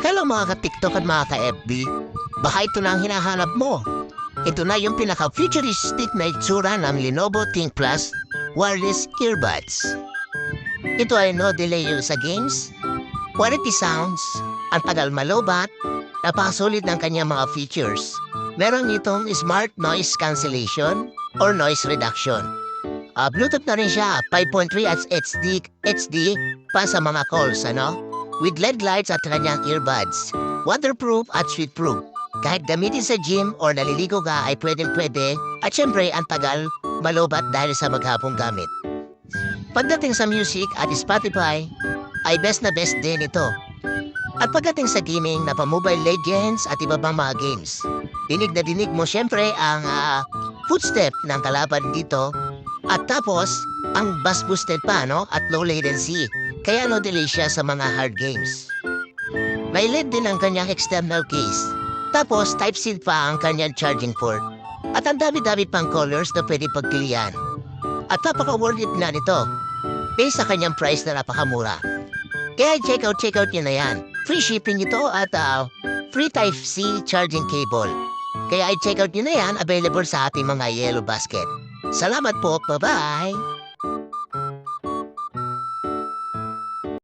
Hello mga ka-TikTok at mga ka-FB. Baka ito na ang hinahanap mo. Ito na yung pinaka-futuristic na itsura ng Lenovo ThinkPlus wireless earbuds. Ito ay no delay sa games, quality sounds, ang tagal malobat, napakasulit ng kanyang mga features. Meron itong smart noise cancellation or noise reduction. Bluetooth na rin siya, 5.3 at HD pa sa mga calls, with LED lights at kanyang earbuds. Waterproof at sweatproof. Kahit gamitin sa gym or naliligo ka ay pwedeng-pwede at syempre ang tagal malobat dahil sa maghapong gamit. Pagdating sa music at Spotify ay best na best din ito. At pagdating sa gaming na pa-Mobile Legends at iba pang mga games, dinig na dinig mo syempre ang footstep ng kalaban dito at tapos ang bass boosted pa at low latency. Kaya no delay siya sa mga hard games. May LED din ang kanyang external case. Tapos Type-C pa ang kanyang charging port. At ang dami-dami pang colors na pwede pagpilian. At napaka-worth it na nito. Based sa kanyang price na napakamura. Kaya check out nyo na yan. Free shipping ito at free Type-C charging cable. Kaya i-check out nyo na yan, available sa ating mga yellow basket. Salamat po, bye-bye!